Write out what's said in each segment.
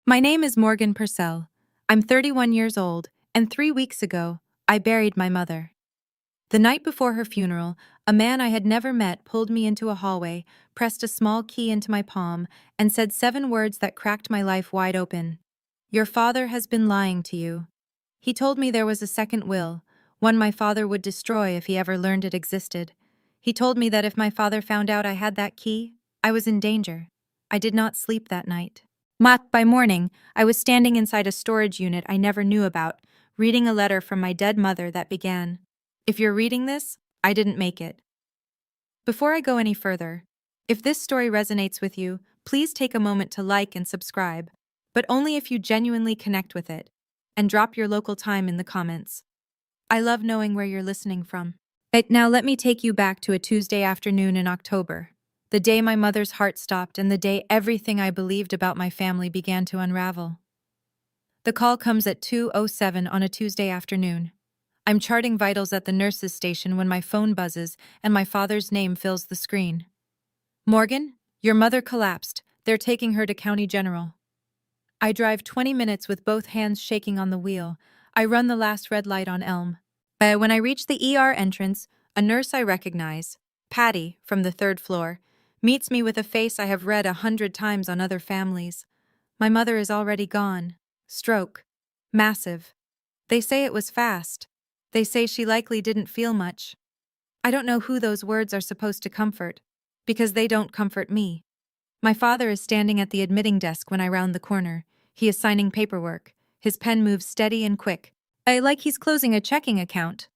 My name is Morgan Purcell. I'm 31 years old, and 3 weeks ago, I buried my mother. The night before her funeral, a man I had never met pulled me into a hallway, pressed a small key into my palm, and said 7 words that cracked my life wide open. Your father has been lying to you. He told me there was a second will, one my father would destroy if he ever learned it existed. He told me that if my father found out I had that key, I was in danger. I did not sleep that night. By morning, I was standing inside a storage unit I never knew about, reading a letter from my dead mother that began, "If you're reading this, I didn't make it." Before I go any further, if this story resonates with you, please take a moment to like and subscribe, but only if you genuinely connect with it, and drop your local time in the comments. I love knowing where you're listening from. Now let me take you back to a Tuesday afternoon in October, the day my mother's heart stopped and the day everything I believed about my family began to unravel. The call comes at 2:07 on a Tuesday afternoon. I'm charting vitals at the nurse's station when my phone buzzes and my father's name fills the screen. "Morgan, your mother collapsed. They're taking her to County General." I drive 20 minutes with both hands shaking on the wheel. I run the last red light on Elm. When I reach the ER entrance, a nurse I recognize, Patty, from the third floor, meets me with a face I have read 100 times on other families. My mother is already gone. Stroke. Massive. They say it was fast. They say she likely didn't feel much. I don't know who those words are supposed to comfort, because they don't comfort me. My father is standing at the admitting desk when I round the corner. He is signing paperwork. His pen moves steady and quick. Like he's closing a checking account.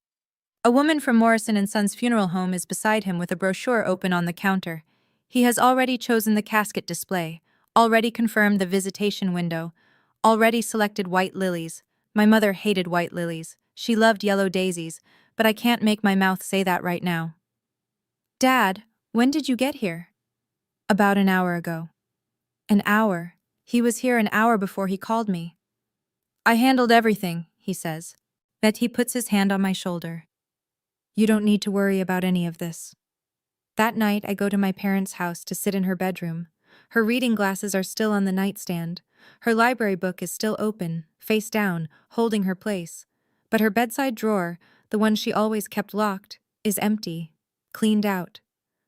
A woman from Morrison and Sons Funeral Home is beside him with a brochure open on the counter. He has already chosen the casket display, already confirmed the visitation window, already selected white lilies. My mother hated white lilies. She loved yellow daisies, but I can't make my mouth say that right now. "Dad, when did you get here?" "About an hour ago." An hour? He was here an hour before he called me. "I handled everything," he says. But he puts his hand on my shoulder. "You don't need to worry about any of this." That night, I go to my parents' house to sit in her bedroom. Her reading glasses are still on the nightstand. Her library book is still open, face down, holding her place. But her bedside drawer, the one she always kept locked, is empty, cleaned out.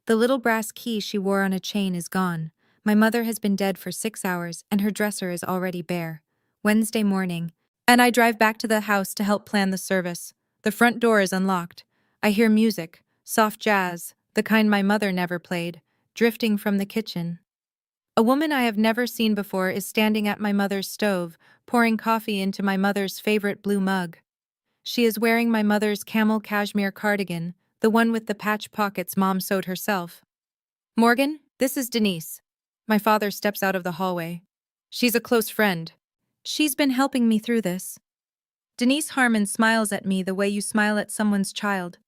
The little brass key she wore on a chain is gone. My mother has been dead for 6 hours, and her dresser is already bare. Wednesday morning, and I drive back to the house to help plan the service. The front door is unlocked. I hear music, soft jazz, the kind my mother never played, drifting from the kitchen. A woman I have never seen before is standing at my mother's stove, pouring coffee into my mother's favorite blue mug. She is wearing my mother's camel cashmere cardigan, the one with the patch pockets Mom sewed herself. "Morgan, this is Denise." My father steps out of the hallway. "She's a close friend. She's been helping me through this." Denise Harmon smiles at me the way you smile at someone's child.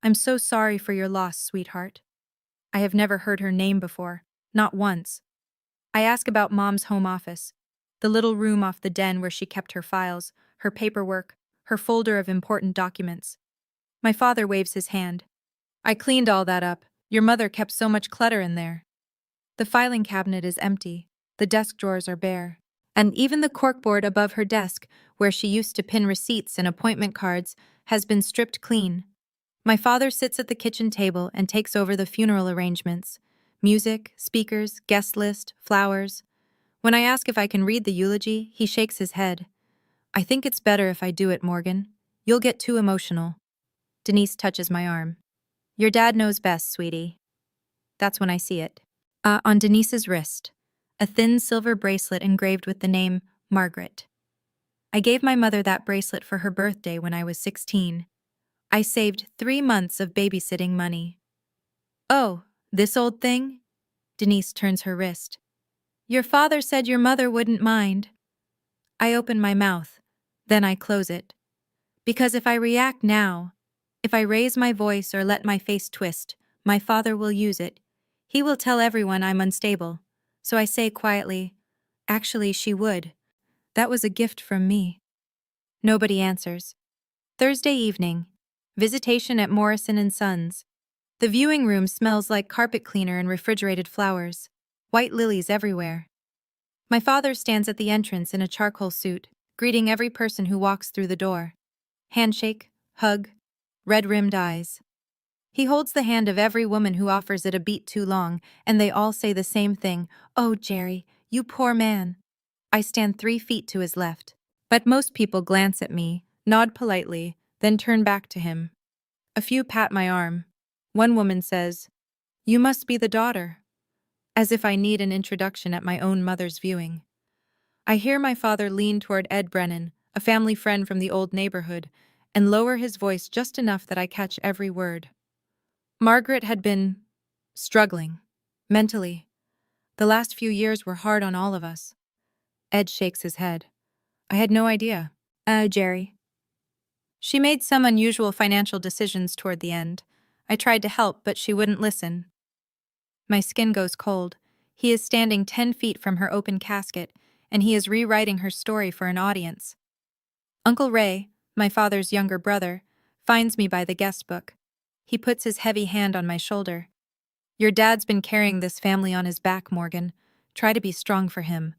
"I'm so sorry for your loss, sweetheart." I have never heard her name before, not once. I ask about Mom's home office, the little room off the den where she kept her files, her paperwork, her folder of important documents. My father waves his hand. "I cleaned all that up. Your mother kept so much clutter in there." The filing cabinet is empty. The desk drawers are bare. And even the corkboard above her desk, where she used to pin receipts and appointment cards, has been stripped clean. My father sits at the kitchen table and takes over the funeral arrangements. Music, speakers, guest list, flowers. When I ask if I can read the eulogy, he shakes his head. "I think it's better if I do it, Morgan. You'll get too emotional." Denise touches my arm. "Your dad knows best, sweetie." That's when I see it. On Denise's wrist, a thin silver bracelet engraved with the name Margaret. I gave my mother that bracelet for her birthday when I was 16. I saved 3 months of babysitting money. "Oh, this old thing?" Denise turns her wrist. "Your father said your mother wouldn't mind." I open my mouth, then I close it. Because if I react now, if I raise my voice or let my face twist, my father will use it. He will tell everyone I'm unstable. So I say quietly, "Actually, she would. That was a gift from me." Nobody answers. Thursday evening. Visitation at Morrison and Sons. The viewing room smells like carpet cleaner and refrigerated flowers. White lilies everywhere. My father stands at the entrance in a charcoal suit, greeting every person who walks through the door. Handshake, hug, red-rimmed eyes. He holds the hand of every woman who offers it a beat too long, and they all say the same thing, "Oh, Jerry, you poor man." I stand 3 feet to his left. But most people glance at me, nod politely, then turn back to him. A few pat my arm. One woman says, "You must be the daughter," as if I need an introduction at my own mother's viewing. I hear my father lean toward Ed Brennan, a family friend from the old neighborhood, and lower his voice just enough that I catch every word. Margaret had been struggling, mentally. The last few years were hard on all of us. Ed shakes his head. I had no idea. Jerry. She made some unusual financial decisions toward the end. I tried to help, but she wouldn't listen. My skin goes cold. He is standing 10 feet from her open casket, and he is rewriting her story for an audience. Uncle Ray, my father's younger brother, finds me by the guest book. He puts his heavy hand on my shoulder. Your dad's been carrying this family on his back, Morgan. Try to be strong for him.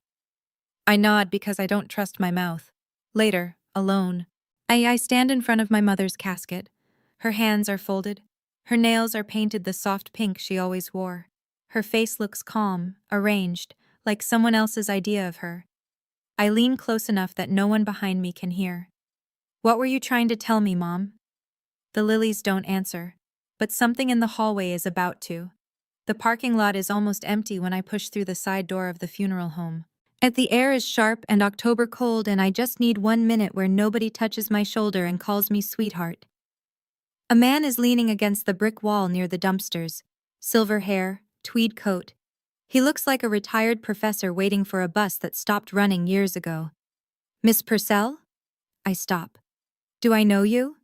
I nod because I don't trust my mouth. Later, alone, I stand in front of my mother's casket. Her hands are folded. Her nails are painted the soft pink she always wore. Her face looks calm, arranged, like someone else's idea of her. I lean close enough that no one behind me can hear. What were you trying to tell me, Mom? The lilies don't answer, but something in the hallway is about to. The parking lot is almost empty when I push through the side door of the funeral home. The air is sharp and October cold, and I just need 1 minute where nobody touches my shoulder and calls me sweetheart. A man is leaning against the brick wall near the dumpsters. Silver hair, tweed coat. He looks like a retired professor waiting for a bus that stopped running years ago. Miss Purcell? I stop. Do I know you?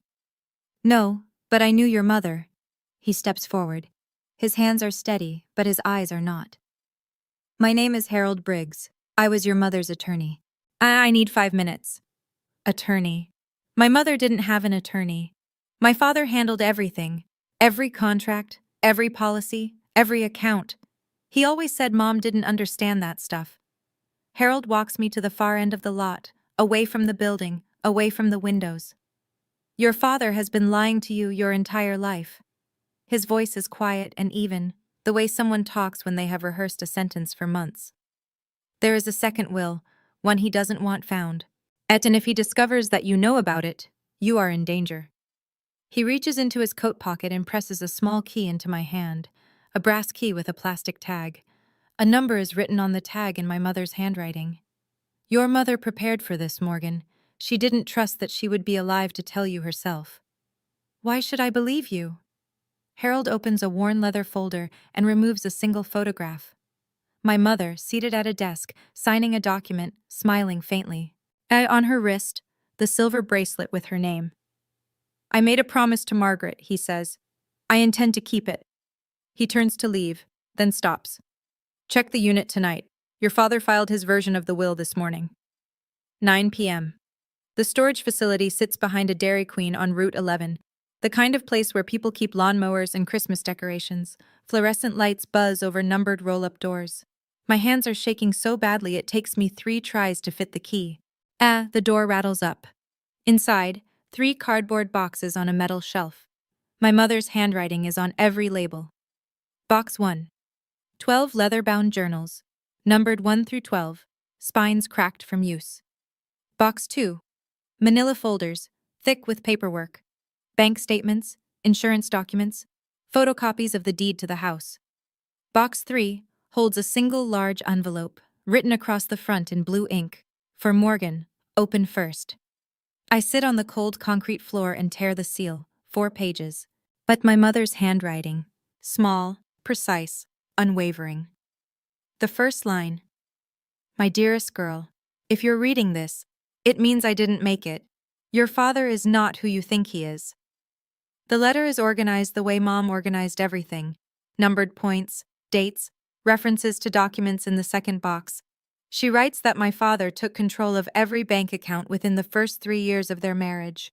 No, but I knew your mother. He steps forward. His hands are steady, but his eyes are not. My name is Harold Briggs. I was your mother's attorney. I need 5 minutes. Attorney. My mother didn't have an attorney. My father handled everything. Every contract, every policy, every account. He always said Mom didn't understand that stuff. Harold walks me to the far end of the lot, away from the building, away from the windows. Your father has been lying to you your entire life. His voice is quiet and even, the way someone talks when they have rehearsed a sentence for months. There is a second will, one he doesn't want found. And if he discovers that you know about it, you are in danger. He reaches into his coat pocket and presses a small key into my hand, a brass key with a plastic tag. A number is written on the tag in my mother's handwriting. Your mother prepared for this, Morgan. She didn't trust that she would be alive to tell you herself. Why should I believe you? Harold opens a worn leather folder and removes a single photograph. My mother, seated at a desk, signing a document, smiling faintly. On her wrist, the silver bracelet with her name. I made a promise to Margaret, he says. I intend to keep it. He turns to leave, then stops. Check the unit tonight. Your father filed his version of the will this morning. 9 p.m. The storage facility sits behind a Dairy Queen on Route 11, the kind of place where people keep lawnmowers and Christmas decorations. Fluorescent lights buzz over numbered roll-up doors. My hands are shaking so badly it takes me 3 tries to fit the key. The door rattles up. Inside, 3 cardboard boxes on a metal shelf. My mother's handwriting is on every label. Box 1. 12 leather-bound journals, numbered 1 through 12, spines cracked from use. Box 2. Manila folders, thick with paperwork. Bank statements, insurance documents, photocopies of the deed to the house. Box 3 holds a single large envelope, written across the front in blue ink. For Morgan, open first. I sit on the cold concrete floor and tear the seal, 4 pages. But my mother's handwriting, small, precise, unwavering. The first line. My dearest girl, if you're reading this, it means I didn't make it. Your father is not who you think he is. The letter is organized the way Mom organized everything. Numbered points, dates, references to documents in the second box. She writes that my father took control of every bank account within the first 3 years of their marriage.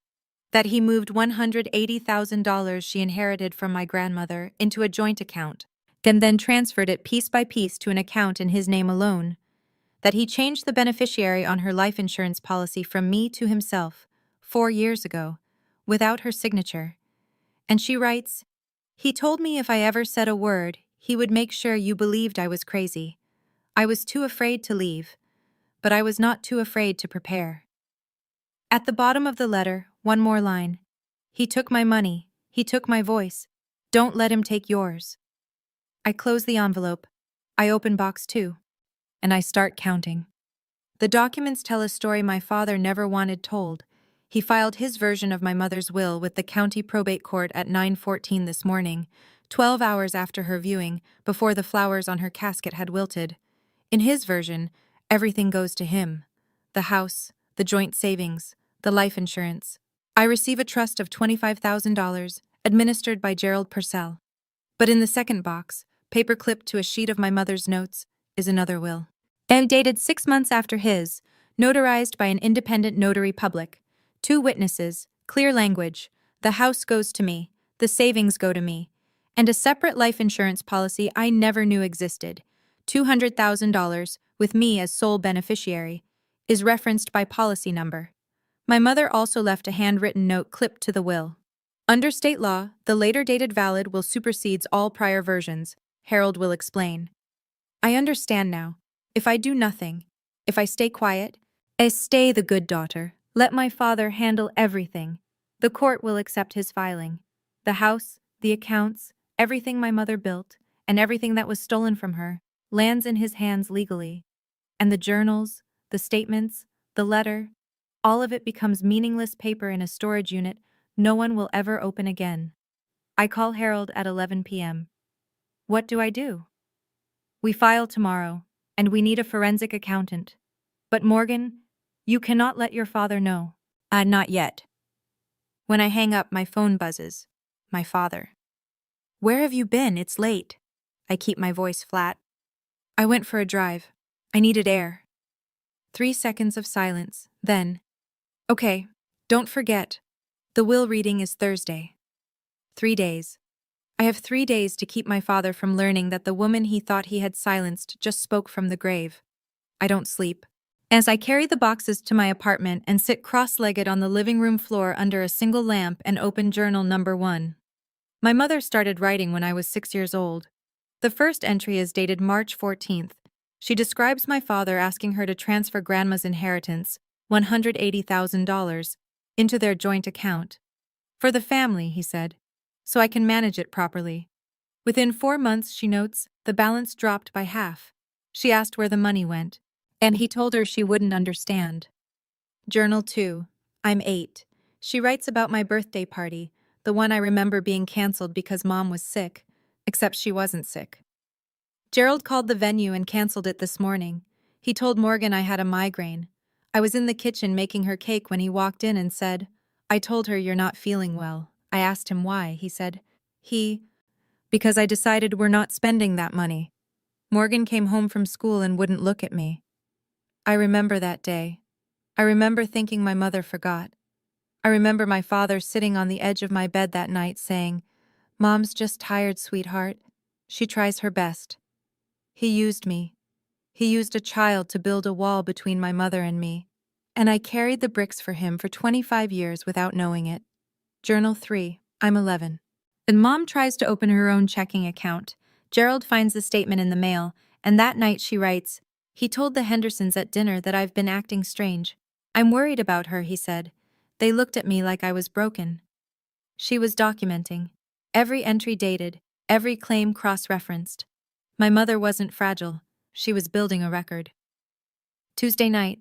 That he moved $180,000 she inherited from my grandmother into a joint account, and then transferred it piece by piece to an account in his name alone. that he changed the beneficiary on her life insurance policy from me to himself 4 years ago, without her signature. And she writes, "He told me if I ever said a word, he would make sure you believed I was crazy. I was too afraid to leave, but I was not too afraid to prepare." At the bottom of the letter, one more line. "He took my money. He took my voice. Don't let him take yours." I close the envelope. I open box 2. And I start counting. The documents tell a story my father never wanted told. He filed his version of my mother's will with the county probate court at 9:14 this morning, 12 hours after her viewing, before the flowers on her casket had wilted. In his version, everything goes to him. The house, the joint savings, the life insurance. I receive a trust of $25,000, administered by Gerald Purcell. But in the second box, paper clipped to a sheet of my mother's notes, is another will. And dated 6 months after his, notarized by an independent notary public. 2 witnesses, clear language. The house goes to me, the savings go to me. And a separate life insurance policy I never knew existed, $200,000, with me as sole beneficiary, is referenced by policy number. My mother also left a handwritten note clipped to the will. Under state law, the later dated valid will supersedes all prior versions, Harold will explain. I understand now. If I do nothing, if I stay quiet, stay the good daughter, let my father handle everything, the court will accept his filing. The house, the accounts, everything my mother built, and everything that was stolen from her, lands in his hands legally. And the journals, the statements, the letter, all of it becomes meaningless paper in a storage unit no one will ever open again. I call Harold at 11 p.m. What do I do? We file tomorrow, and we need a forensic accountant. But Morgan, you cannot let your father know. Not yet. When I hang up, my phone buzzes. My father. Where have you been? It's late. I keep my voice flat. I went for a drive. I needed air. 3 seconds of silence, then. Okay, don't forget. The will reading is Thursday. 3 days. I have 3 days to keep my father from learning that the woman he thought he had silenced just spoke from the grave. I don't sleep. As I carry the boxes to my apartment and sit cross-legged on the living room floor under a single lamp and open journal number 1. My mother started writing when I was 6 years old. The first entry is dated March 14th. She describes my father asking her to transfer Grandma's inheritance, $180,000, into their joint account. For the family, he said, so I can manage it properly. Within 4 months, she notes, the balance dropped by half. She asked where the money went, and he told her she wouldn't understand. Journal 2. I'm 8. She writes about my birthday party, the one I remember being canceled because Mom was sick, except she wasn't sick. Gerald called the venue and canceled it this morning. He told Morgan I had a migraine. I was in the kitchen making her cake when he walked in and said, I told her you're not feeling well. I asked him why. He said, because I decided we're not spending that money. Morgan came home from school and wouldn't look at me. I remember that day. I remember thinking my mother forgot. I remember my father sitting on the edge of my bed that night saying, Mom's just tired, sweetheart. She tries her best. He used me. He used a child to build a wall between my mother and me. And I carried the bricks for him for 25 years without knowing it. Journal 3. I'm 11. And Mom tries to open her own checking account. Gerald finds the statement in the mail, and that night she writes, he told the Hendersons at dinner that I've been acting strange. I'm worried about her, he said. They looked at me like I was broken. She was documenting. Every entry dated, every claim cross-referenced. My mother wasn't fragile. She was building a record. Tuesday night.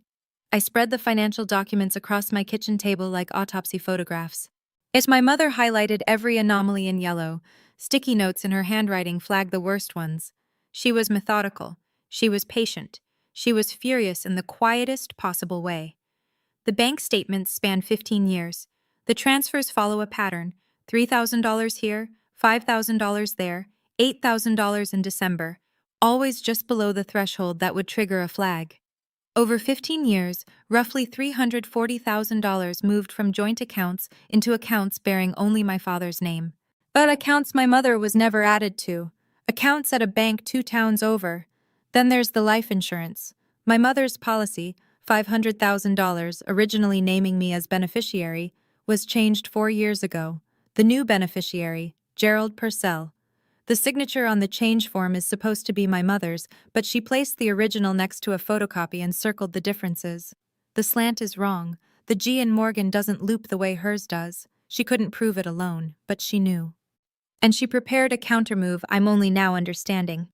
I spread the financial documents across my kitchen table like autopsy photographs. As my mother highlighted every anomaly in yellow, sticky notes in her handwriting flagged the worst ones. She was methodical. She was patient. She was furious in the quietest possible way. The bank statements span 15 years. The transfers follow a pattern: $3,000 here, $5,000 there, $8,000 in December, always just below the threshold that would trigger a flag. Over 15 years, roughly $340,000 moved from joint accounts into accounts bearing only my father's name. But accounts my mother was never added to. Accounts at a bank 2 towns over. Then there's the life insurance. My mother's policy, $500,000, originally naming me as beneficiary, was changed 4 years ago. The new beneficiary, Gerald Purcell. The signature on the change form is supposed to be my mother's, but she placed the original next to a photocopy and circled the differences. The slant is wrong. The G in Morgan doesn't loop the way hers does. She couldn't prove it alone, but she knew. And she prepared a countermove I'm only now understanding.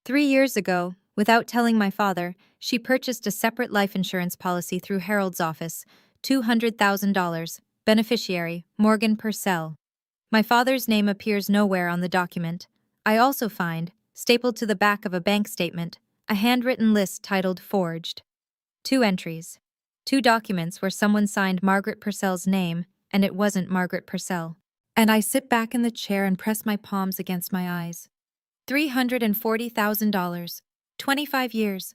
3 years ago, without telling my father, she purchased a separate life insurance policy through Harold's office, $200,000, beneficiary, Morgan Purcell. My father's name appears nowhere on the document. I also find, stapled to the back of a bank statement, a handwritten list titled Forged. 2 entries. 2 documents where someone signed Margaret Purcell's name, and it wasn't Margaret Purcell. And I sit back in the chair and press my palms against my eyes. $340,000. 25 years.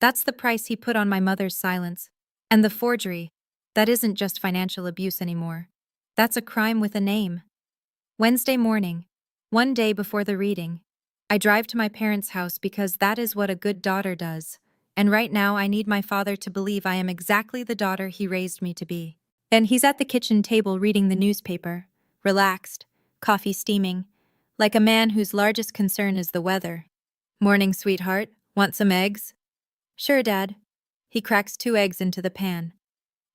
That's the price he put on my mother's silence. And the forgery. That isn't just financial abuse anymore. That's a crime with a name. Wednesday morning. One day before the reading. I drive to my parents' house because that is what a good daughter does. And right now I need my father to believe I am exactly the daughter he raised me to be. And he's at the kitchen table reading the newspaper, relaxed, coffee steaming, like a man whose largest concern is the weather. "Morning, sweetheart. Want some eggs?" "Sure, Dad." He cracks 2 eggs into the pan.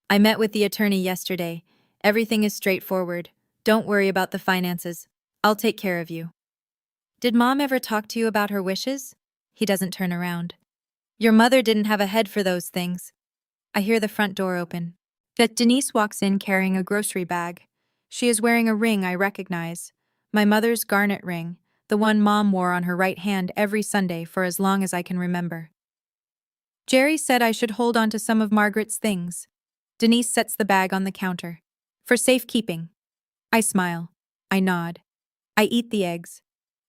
"I met with the attorney yesterday. Everything is straightforward. Don't worry about the finances. I'll take care of you." "Did Mom ever talk to you about her wishes?" He doesn't turn around. "Your mother didn't have a head for those things." I hear the front door open. That Denise walks in carrying a grocery bag. She is wearing a ring I recognize. My mother's garnet ring, the one Mom wore on her right hand every Sunday for as long as I can remember. "Jerry said I should hold on to some of Margaret's things." Denise sets the bag on the counter. "For safekeeping." I smile. I nod. I eat the eggs.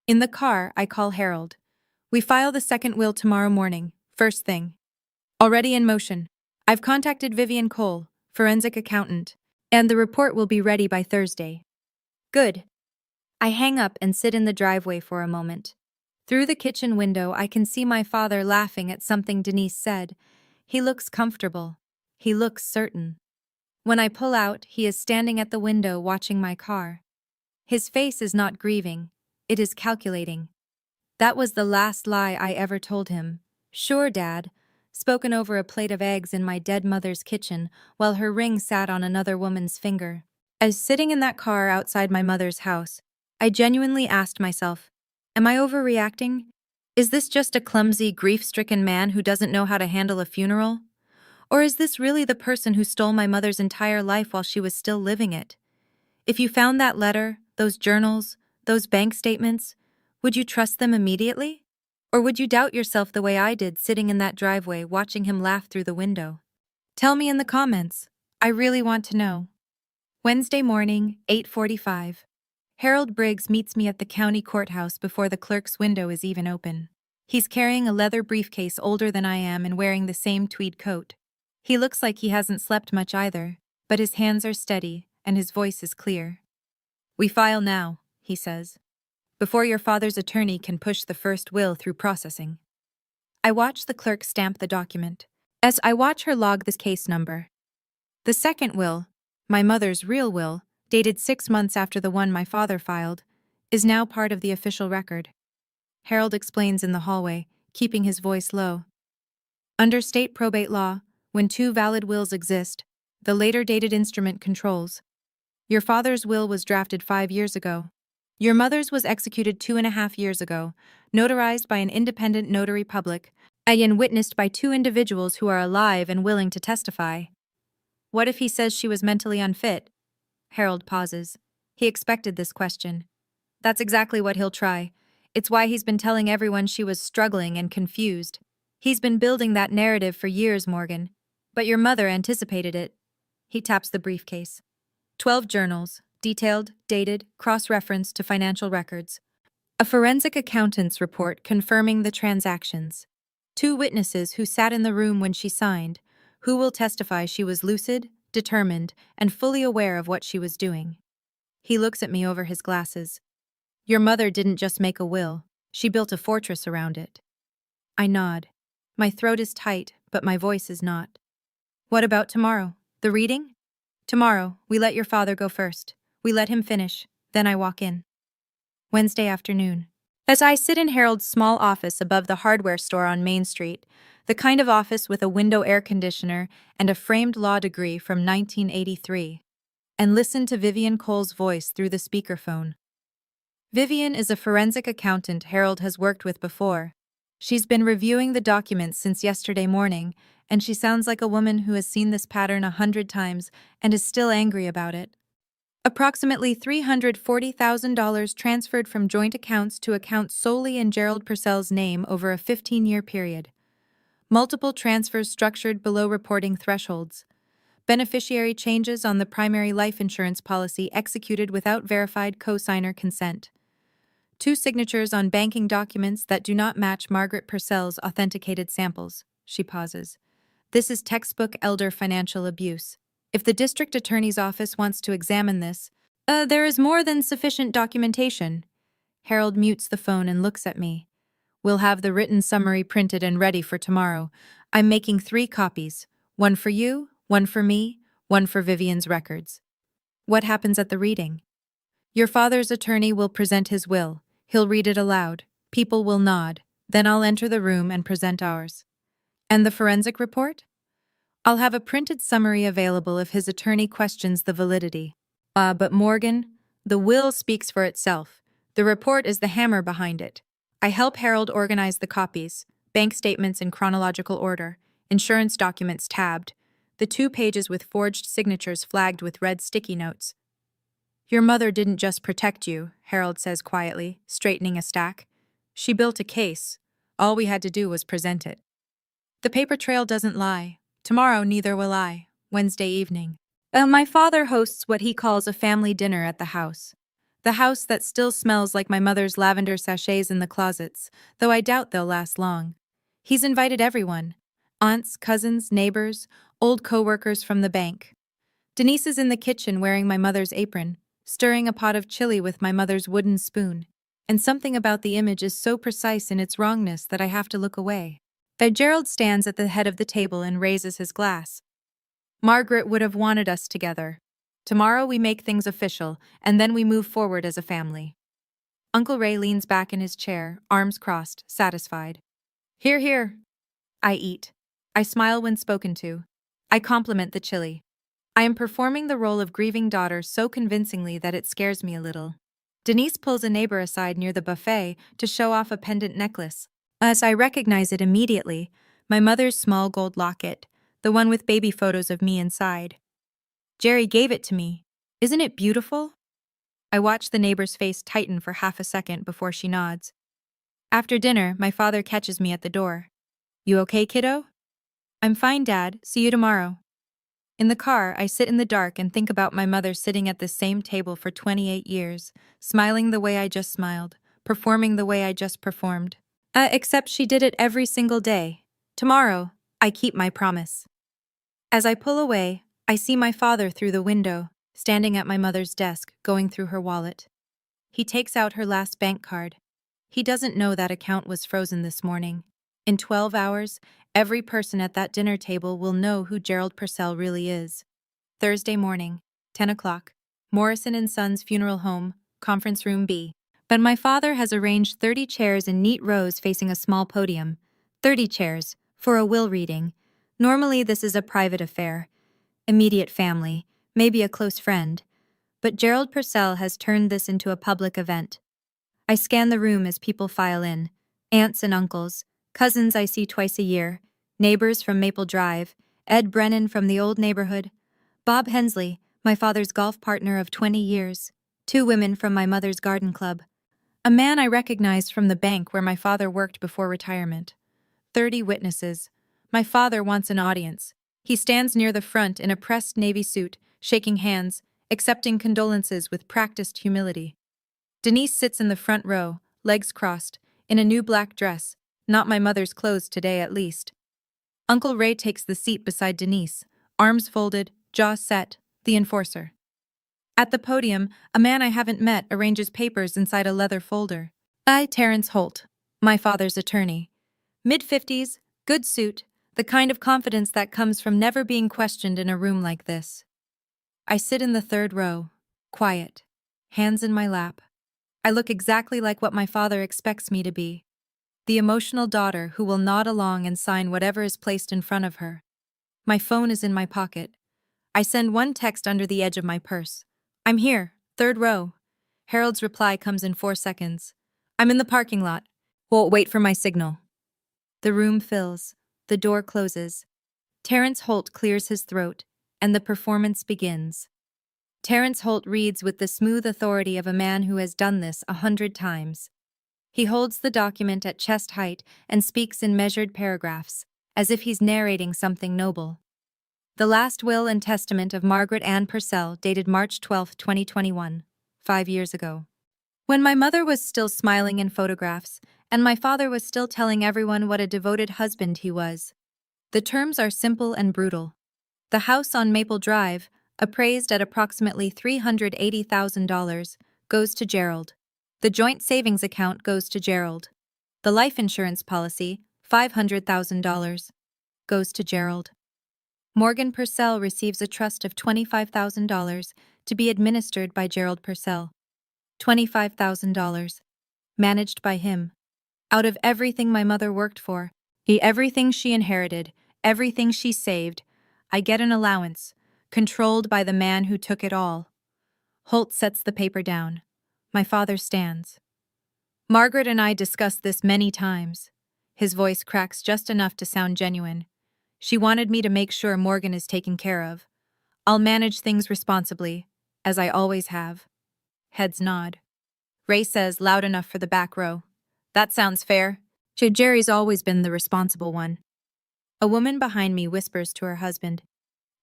In the car, I call Harold. "We file the second will tomorrow morning, first thing." "Already in motion. I've contacted Vivian Cole, forensic accountant, and the report will be ready by Thursday." "Good." I hang up and sit in the driveway for a moment. Through the kitchen window, I can see my father laughing at something Denise said. He looks comfortable. He looks certain. When I pull out, he is standing at the window watching my car. His face is not grieving. It is calculating. That was the last lie I ever told him. "Sure, Dad," spoken over a plate of eggs in my dead mother's kitchen while her ring sat on another woman's finger. As sitting in that car outside my mother's house, I genuinely asked myself, am I overreacting? Is this just a clumsy, grief-stricken man who doesn't know how to handle a funeral? Or is this really the person who stole my mother's entire life while she was still living it? If you found that letter, those journals, those bank statements, would you trust them immediately? Or would you doubt yourself the way I did sitting in that driveway watching him laugh through the window? Tell me in the comments. I really want to know. Wednesday morning, 8:45. Harold Briggs meets me at the county courthouse before the clerk's window is even open. He's carrying a leather briefcase older than I am and wearing the same tweed coat. He looks like he hasn't slept much either, but his hands are steady and his voice is clear. "We file now," he says, "before your father's attorney can push the first will through processing." I watch the clerk stamp the document. As I watch her log this case number. The second will, my mother's real will, dated 6 months after the one my father filed, is now part of the official record. Harold explains in the hallway, keeping his voice low. Under state probate law, when 2 valid wills exist, the later dated instrument controls. Your father's will was drafted 5 years ago. Your mother's was executed 2.5 years ago, notarized by an independent notary public, and witnessed by 2 individuals who are alive and willing to testify. What if he says she was mentally unfit? Harold pauses. He expected this question. That's exactly what he'll try. It's why he's been telling everyone she was struggling and confused. He's been building that narrative for years, Morgan. But your mother anticipated it. He taps the briefcase. 12 journals, detailed, dated, cross-referenced to financial records. A forensic accountant's report confirming the transactions. 2 witnesses who sat in the room when she signed, who will testify she was lucid, determined, and fully aware of what she was doing. He looks at me over his glasses. Your mother didn't just make a will, she built a fortress around it. I nod. My throat is tight, but my voice is not. What about tomorrow? The reading? Tomorrow, we let your father go first. We let him finish, then I walk in. Wednesday afternoon. As I sit in Harold's small office above the hardware store on Main Street, the kind of office with a window air conditioner and a framed law degree from 1983, and listen to Vivian Cole's voice through the speakerphone. Vivian is a forensic accountant Harold has worked with before. She's been reviewing the documents since yesterday morning, and she sounds like a woman who has seen this pattern 100 times and is still angry about it. Approximately $340,000 transferred from joint accounts to accounts solely in Gerald Purcell's name over a 15-year period. Multiple transfers structured below reporting thresholds. Beneficiary changes on the primary life insurance policy executed without verified co-signer consent. 2 signatures on banking documents that do not match Margaret Purcell's authenticated samples. She pauses. This is textbook elder financial abuse. If the district attorney's office wants to examine this, there is more than sufficient documentation. Harold mutes the phone and looks at me. We'll have the written summary printed and ready for tomorrow. I'm making 3 copies. One for you, one for me, one for Vivian's records. What happens at the reading? Your father's attorney will present his will. He'll read it aloud. People will nod. Then I'll enter the room and present ours. And the forensic report? I'll have a printed summary available if his attorney questions the validity. But Morgan, the will speaks for itself. The report is the hammer behind it. I help Harold organize the copies, bank statements in chronological order, insurance documents tabbed, the 2 pages with forged signatures flagged with red sticky notes. Your mother didn't just protect you, Harold says quietly, straightening a stack. She built a case. All we had to do was present it. The paper trail doesn't lie. Tomorrow neither will I. Wednesday evening. My father hosts what he calls a family dinner at the house. The house that still smells like my mother's lavender sachets in the closets, though I doubt they'll last long. He's invited everyone. Aunts, cousins, neighbors, old co-workers from the bank. Denise is in the kitchen wearing my mother's apron, stirring a pot of chili with my mother's wooden spoon. And something about the image is so precise in its wrongness that I have to look away. Gerald stands at the head of the table and raises his glass. Margaret would have wanted us together. Tomorrow we make things official, and then we move forward as a family. Uncle Ray leans back in his chair, arms crossed, satisfied. Hear, hear. I eat. I smile when spoken to. I compliment the chili. I am performing the role of grieving daughter so convincingly that it scares me a little. Denise pulls a neighbor aside near the buffet to show off a pendant necklace. As I recognize it immediately, my mother's small gold locket, the one with baby photos of me inside. Jerry gave it to me. Isn't it beautiful? I watch the neighbor's face tighten for half a second before she nods. After dinner, my father catches me at the door. You okay, kiddo? I'm fine, Dad. See you tomorrow. In the car, I sit in the dark and think about my mother sitting at the same table for 28 years, smiling the way I just smiled, performing the way I just performed. Except she did it every single day. Tomorrow, I keep my promise. As I pull away, I see my father through the window, standing at my mother's desk, going through her wallet. He takes out her last bank card. He doesn't know that account was frozen this morning. In 12 hours, every person at that dinner table will know who Gerald Purcell really is. Thursday morning, 10 o'clock, Morrison and Sons Funeral Home, Conference Room B. But my father has arranged 30 chairs in neat rows facing a small podium. 30 chairs, for a will reading. Normally this is a private affair. Immediate family, maybe a close friend. But Gerald Purcell has turned this into a public event. I scan the room as people file in. Aunts and uncles, cousins I see twice a year, neighbors from Maple Drive, Ed Brennan from the old neighborhood, Bob Hensley, my father's golf partner of 20 years, 2 women from my mother's garden club, a man I recognized from the bank where my father worked before retirement. 30 witnesses. My father wants an audience. He stands near the front in a pressed navy suit, shaking hands, accepting condolences with practiced humility. Denise sits in the front row, legs crossed, in a new black dress, not my mother's clothes today at least. Uncle Ray takes the seat beside Denise, arms folded, jaw set, the enforcer. At the podium, a man I haven't met arranges papers inside a leather folder. Terence Holt, my father's attorney. Mid-50s, Good suit, the kind of confidence that comes from never being questioned in a room like this. I sit in the third row, quiet, hands in my lap. I look exactly like what my father expects me to be. The emotional daughter who will nod along and sign whatever is placed in front of her. My phone is in my pocket. I send one text under the edge of my purse. I'm here, third row. Harold's reply comes in 4 seconds. I'm in the parking lot. Won't wait for my signal. The room fills. The door closes. Terrence Holt clears his throat, and the performance begins. Terrence Holt reads with the smooth authority of a man who has done this 100 times. He holds the document at chest height and speaks in measured paragraphs, as if he's narrating something noble. The last will and testament of Margaret Ann Purcell, dated March 12, 2021, 5 years ago. When my mother was still smiling in photographs, and my father was still telling everyone what a devoted husband he was. The terms are simple and brutal. The house on Maple Drive, appraised at approximately $380,000, goes to Gerald. The joint savings account goes to Gerald. The life insurance policy, $500,000, goes to Gerald. Morgan Purcell receives a trust of $25,000 to be administered by Gerald Purcell. $25,000. Managed by him. Out of everything my mother worked for, everything she inherited, everything she saved, I get an allowance, controlled by the man who took it all. Holt sets the paper down. My father stands. Margaret and I discussed this many times. His voice cracks just enough to sound genuine. She wanted me to make sure Morgan is taken care of. I'll manage things responsibly, as I always have. Heads nod. Ray says loud enough for the back row. That sounds fair. Jerry's always been the responsible one. A woman behind me whispers to her husband,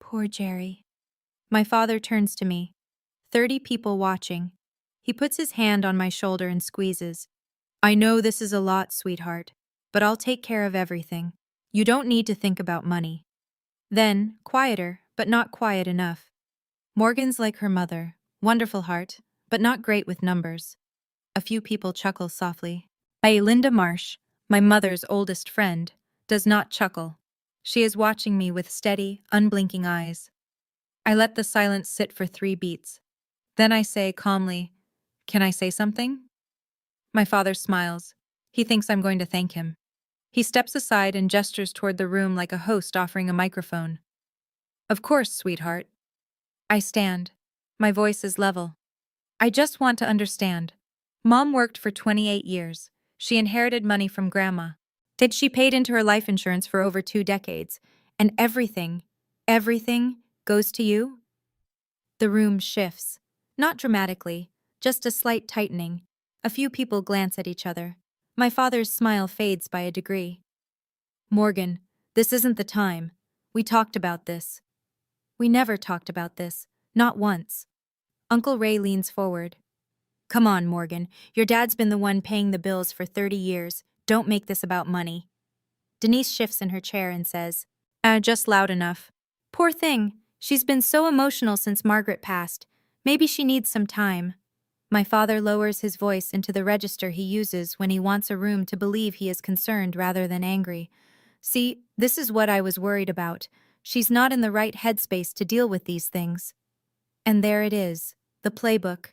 Poor Jerry. My father turns to me. 30 people watching. He puts his hand on my shoulder and squeezes. I know this is a lot, sweetheart, but I'll take care of everything. You don't need to think about money. Then, quieter, but not quiet enough. Morgan's like her mother, wonderful heart, but not great with numbers. A few people chuckle softly. Linda Marsh, my mother's oldest friend, does not chuckle. She is watching me with steady, unblinking eyes. I let the silence sit for 3 beats. Then I say calmly, Can I say something? My father smiles. He thinks I'm going to thank him. He steps aside and gestures toward the room like a host offering a microphone. Of course, sweetheart. I stand. My voice is level. I just want to understand. Mom worked for 28 years. She inherited money from Grandma. She paid into her life insurance for over 2 decades. And everything goes to you? The room shifts. Not dramatically, just a slight tightening. A few people glance at each other. My father's smile fades by a degree. Morgan, this isn't the time. We talked about this. We never talked about this. Not once. Uncle Ray leans forward. Come on, Morgan. Your dad's been the one paying the bills for 30 years. Don't make this about money. Denise shifts in her chair and says, just loud enough. Poor thing. She's been so emotional since Margaret passed. Maybe she needs some time. My father lowers his voice into the register he uses when he wants a room to believe he is concerned rather than angry. See, this is what I was worried about. She's not in the right headspace to deal with these things. And there it is, the playbook.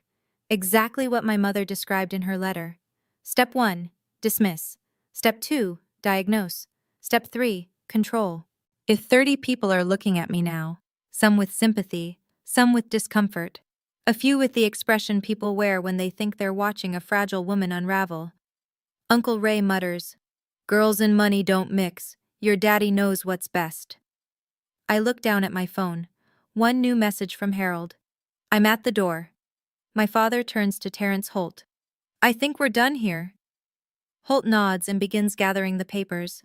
Exactly what my mother described in her letter. Step 1, dismiss. Step 2, diagnose. Step 3, control. If 30 people are looking at me now, some with sympathy, some with discomfort, a few with the expression people wear when they think they're watching a fragile woman unravel, Uncle Ray mutters, Girls and money don't mix. Your daddy knows what's best. I look down at my phone. One new message from Harold. I'm at the door. My father turns to Terrence Holt. I think we're done here. Holt nods and begins gathering the papers.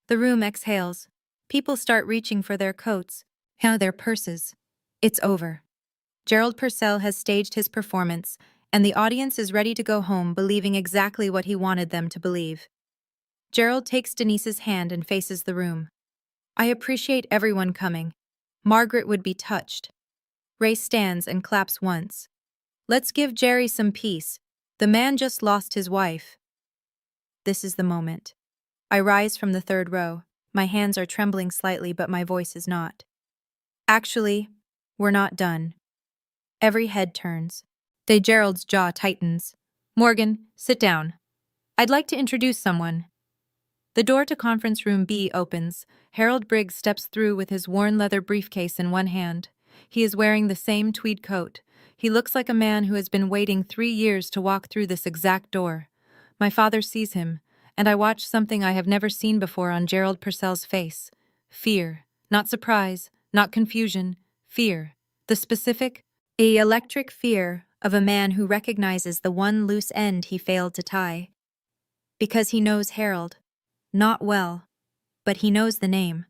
The room exhales. People start reaching for their coats, their purses. It's over. Gerald Purcell has staged his performance, and the audience is ready to go home believing exactly what he wanted them to believe. Gerald takes Denise's hand and faces the room. I appreciate everyone coming. Margaret would be touched. Ray stands and claps once. Let's give Jerry some peace. The man just lost his wife. This is the moment. I rise from the third row. My hands are trembling slightly, but my voice is not. Actually, we're not done. Every head turns. Gerald's jaw tightens. Morgan, sit down. I'd like to introduce someone. The door to conference room B opens. Harold Briggs steps through with his worn leather briefcase in one hand. He is wearing the same tweed coat. He looks like a man who has been waiting 3 years to walk through this exact door. My father sees him, and I watch something I have never seen before on Gerald Purcell's face. Fear. Not surprise, not confusion. Fear. The specific, electric fear of a man who recognizes the one loose end he failed to tie. Because he knows Harold. Not well, but he knows the name.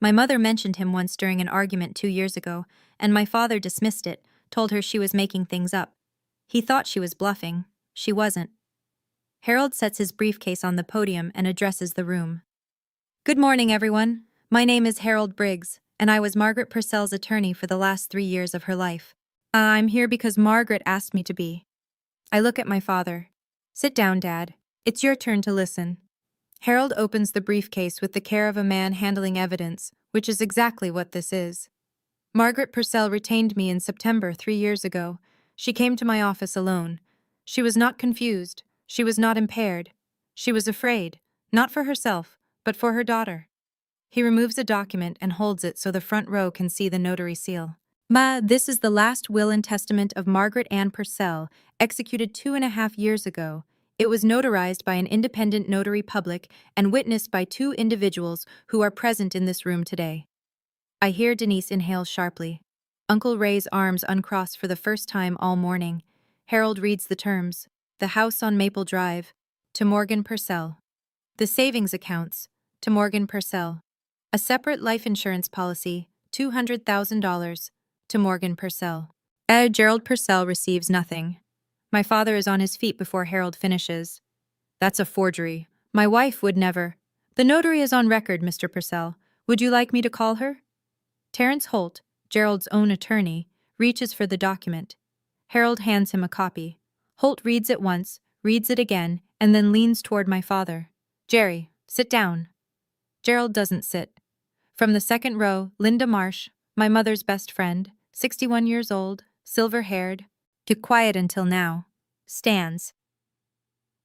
My mother mentioned him once during an argument 2 years ago, and my father dismissed it, told her she was making things up. He thought she was bluffing. She wasn't. Harold sets his briefcase on the podium and addresses the room. Good morning, everyone. My name is Harold Briggs, and I was Margaret Purcell's attorney for the last 3 years of her life. I'm here because Margaret asked me to be. I look at my father. Sit down, Dad. It's your turn to listen. Harold opens the briefcase with the care of a man handling evidence, which is exactly what this is. Margaret Purcell retained me in September 3 years ago. She came to my office alone. She was not confused. She was not impaired. She was afraid, not for herself, but for her daughter. He removes a document and holds it so the front row can see the notary seal. This is the last will and testament of Margaret Ann Purcell, executed 2.5 years ago. It was notarized by an independent notary public and witnessed by 2 individuals who are present in this room today. I hear Denise inhale sharply. Uncle Ray's arms uncross for the first time all morning. Harold reads the terms. The house on Maple Drive, to Morgan Purcell. The savings accounts, to Morgan Purcell. A separate life insurance policy, $200,000, to Morgan Purcell. Gerald Purcell receives nothing. My father is on his feet before Harold finishes. That's a forgery. My wife would never. The notary is on record, Mr. Purcell. Would you like me to call her? Terrence Holt, Gerald's own attorney, reaches for the document. Harold hands him a copy. Holt reads it once, reads it again, and then leans toward my father. Jerry, sit down. Gerald doesn't sit. From the second row, Linda Marsh, my mother's best friend, 61 years old, silver-haired, kept quiet until now, stands.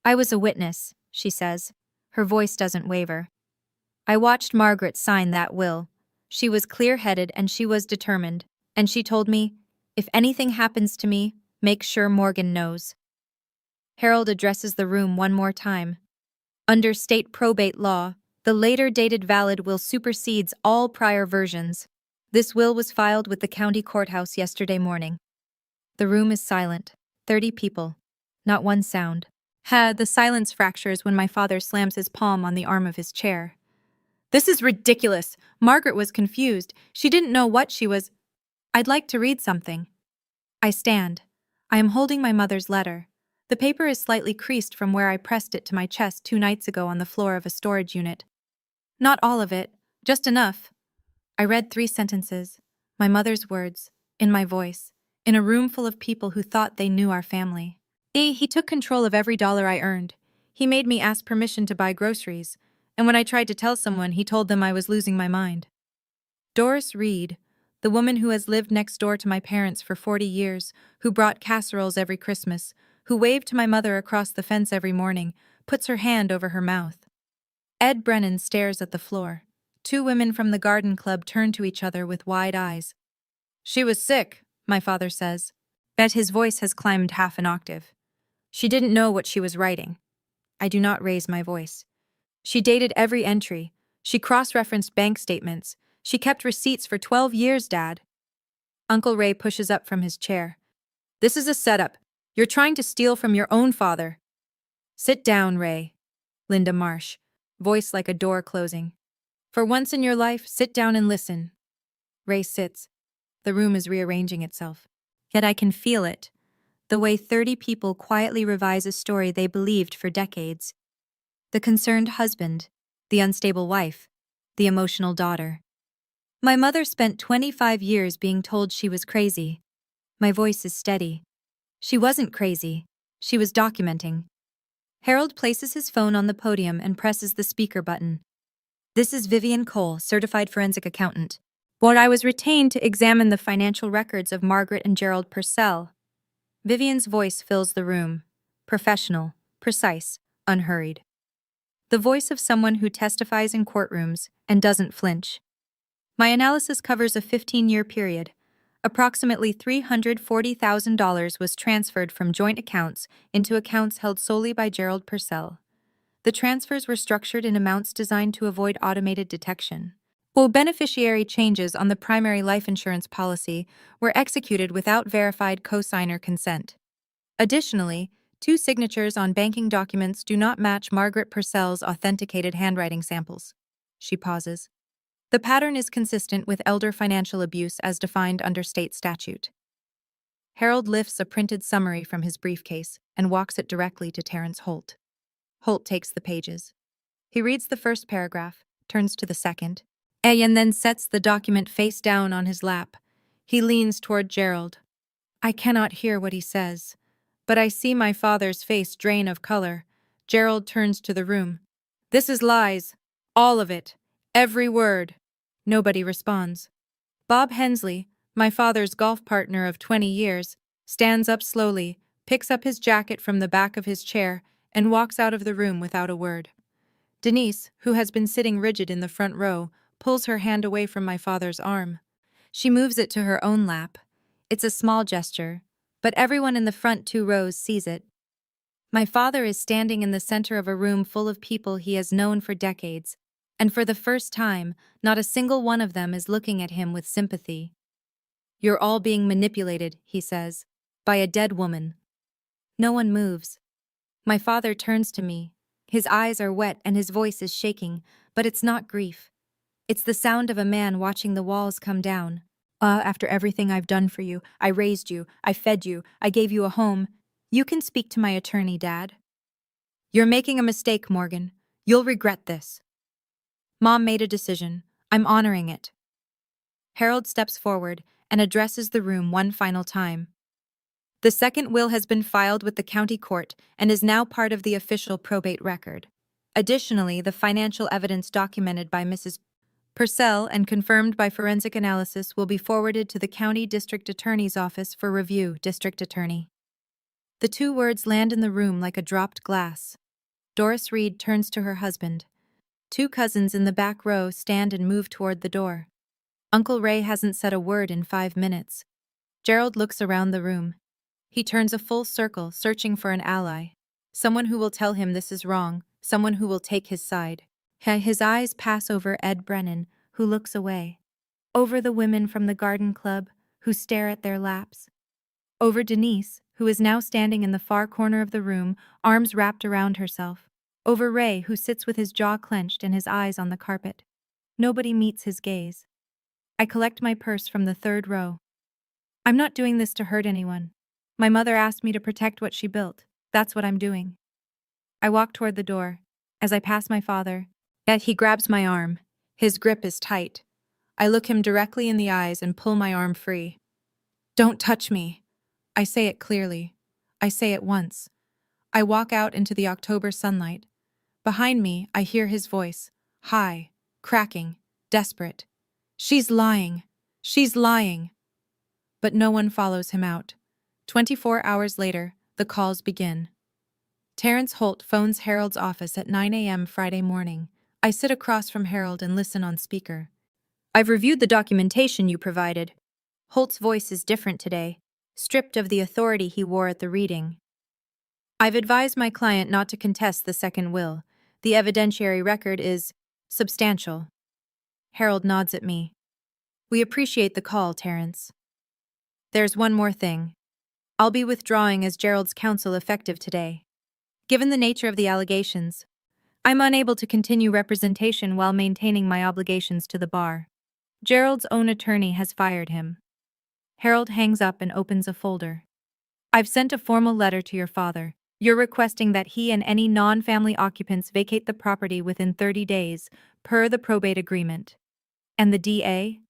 I was a witness, she says. Her voice doesn't waver. I watched Margaret sign that will. She was clear-headed and she was determined, and she told me, if anything happens to me, make sure Morgan knows. Harold addresses the room one more time. Under state probate law, the later dated valid will supersedes all prior versions. This will was filed with the county courthouse yesterday morning. The room is silent. 30 people. Not one sound. The silence fractures when my father slams his palm on the arm of his chair. This is ridiculous. Margaret was confused. She didn't know what she was. I'd like to read something. I stand. I am holding my mother's letter. The paper is slightly creased from where I pressed it to my chest 2 nights ago on the floor of a storage unit. Not all of it, just enough. I read 3 sentences, my mother's words, in my voice, in a room full of people who thought they knew our family. He took control of every dollar I earned. He made me ask permission to buy groceries, and when I tried to tell someone, he told them I was losing my mind. Doris Reed, the woman who has lived next door to my parents for 40 years, who brought casseroles every Christmas, who waved to my mother across the fence every morning, puts her hand over her mouth. Ed Brennan stares at the floor. 2 women from the garden club turn to each other with wide eyes. She was sick, my father says. Bet his voice has climbed half an octave. She didn't know what she was writing. I do not raise my voice. She dated every entry. She cross-referenced bank statements. She kept receipts for 12 years, Dad. Uncle Ray pushes up from his chair. This is a setup. You're trying to steal from your own father. Sit down, Ray. Linda Marsh, voice like a door closing. For once in your life, sit down and listen. Ray sits. The room is rearranging itself. Yet I can feel it. The way 30 people quietly revise a story they believed for decades. The concerned husband, the unstable wife, the emotional daughter. My mother spent 25 years being told she was crazy. My voice is steady. She wasn't crazy. She was documenting. Harold places his phone on the podium and presses the speaker button. This is Vivian Cole, certified forensic accountant. Well, I was retained to examine the financial records of Margaret and Gerald Purcell. Vivian's voice fills the room. Professional, precise, unhurried. The voice of someone who testifies in courtrooms and doesn't flinch. My analysis covers a 15-year period. Approximately $340,000 was transferred from joint accounts into accounts held solely by Gerald Purcell. The transfers were structured in amounts designed to avoid automated detection. While beneficiary changes on the primary life insurance policy were executed without verified cosigner consent. Additionally, 2 signatures on banking documents do not match Margaret Purcell's authenticated handwriting samples. She pauses. The pattern is consistent with elder financial abuse as defined under state statute. Harold lifts a printed summary from his briefcase and walks it directly to Terrence Holt. Holt takes the pages. He reads the first paragraph, turns to the second, and then sets the document face down on his lap. He leans toward Gerald. I cannot hear what he says, but I see my father's face drain of color. Gerald turns to the room. This is lies. All of it. Every word. Nobody responds. Bob Hensley, my father's golf partner of 20 years, stands up slowly, picks up his jacket from the back of his chair, and walks out of the room without a word. Denise, who has been sitting rigid in the front row, pulls her hand away from my father's arm. She moves it to her own lap. It's a small gesture, but everyone in the front 2 rows sees it. My father is standing in the center of a room full of people he has known for decades, and for the first time, not a single one of them is looking at him with sympathy. You're all being manipulated, he says, by a dead woman. No one moves. My father turns to me. His eyes are wet and his voice is shaking, but it's not grief. It's the sound of a man watching the walls come down. After everything I've done for you, I raised you, I fed you, I gave you a home. You can speak to my attorney, Dad. You're making a mistake, Morgan. You'll regret this. Mom made a decision. I'm honoring it. Harold steps forward and addresses the room one final time. The second will has been filed with the county court and is now part of the official probate record. Additionally, the financial evidence documented by Mrs. Purcell and confirmed by forensic analysis will be forwarded to the county district attorney's office for review, District Attorney. The 2 words land in the room like a dropped glass. Doris Reed turns to her husband. 2 cousins in the back row stand and move toward the door. Uncle Ray hasn't said a word in 5 minutes. Gerald looks around the room. He turns a full circle, searching for an ally. Someone who will tell him this is wrong, someone who will take his side. His eyes pass over Ed Brennan, who looks away. Over the women from the garden club, who stare at their laps. Over Denise, who is now standing in the far corner of the room, arms wrapped around herself. Over Ray, who sits with his jaw clenched and his eyes on the carpet. Nobody meets his gaze. I collect my purse from the 3rd row. I'm not doing this to hurt anyone. My mother asked me to protect what she built. That's what I'm doing. I walk toward the door. As I pass my father, yet he grabs my arm. His grip is tight. I look him directly in the eyes and pull my arm free. Don't touch me. I say it clearly. I say it once. I walk out into the October sunlight. Behind me, I hear his voice, high, cracking, desperate. She's lying. She's lying. But no one follows him out. 24 hours later, the calls begin. Terrence Holt phones Harold's office at 9 a.m. Friday morning. I sit across from Harold and listen on speaker. I've reviewed the documentation you provided. Holt's voice is different today, stripped of the authority he wore at the reading. I've advised my client not to contest the second will. The evidentiary record is substantial. Harold nods at me. We appreciate the call, Terrence. There's one more thing. I'll be withdrawing as Gerald's counsel effective today. Given the nature of the allegations, I'm unable to continue representation while maintaining my obligations to the bar. Gerald's own attorney has fired him. Harold hangs up and opens a folder. I've sent a formal letter to your father. You're requesting that he and any non-family occupants vacate the property within 30 days, per the probate agreement. And the DA?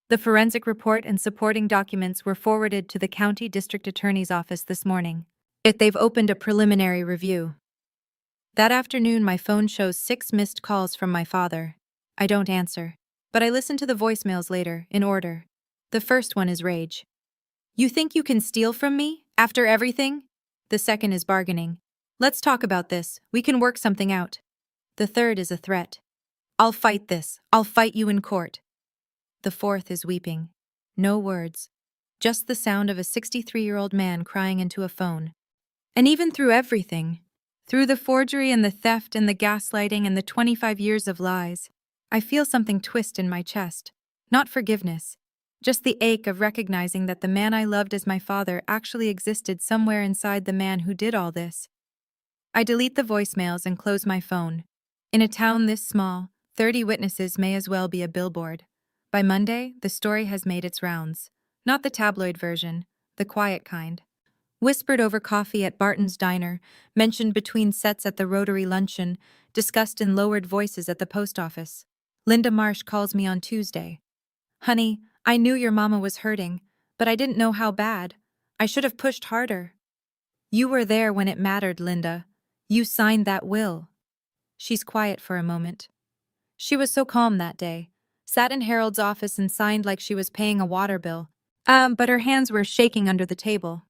The forensic report and supporting documents were forwarded to the county district attorney's office this morning. They've opened a preliminary review. That afternoon, my phone shows 6 missed calls from my father. I don't answer. But I listen to the voicemails later, in order. The first one is rage. You think you can steal from me? After everything? The second is bargaining. Let's talk about this. We can work something out. The third is a threat. I'll fight this. I'll fight you in court. The fourth is weeping. No words. Just the sound of a 63-year-old man crying into a phone. And even through everything, through the forgery and the theft and the gaslighting and the 25 years of lies, I feel something twist in my chest. Not forgiveness. Just the ache of recognizing that the man I loved as my father actually existed somewhere inside the man who did all this. I delete the voicemails and close my phone. In a town this small, 30 witnesses may as well be a billboard. By Monday, the story has made its rounds. Not the tabloid version, the quiet kind. Whispered over coffee at Barton's diner, mentioned between sets at the Rotary luncheon, discussed in lowered voices at the post office. Linda Marsh calls me on Tuesday. Honey, I knew your mama was hurting, but I didn't know how bad. I should have pushed harder. You were there when it mattered, Linda. You signed that will. She's quiet for a moment. She was so calm that day. Sat in Harold's office and signed like she was paying a water bill. But her hands were shaking under the table.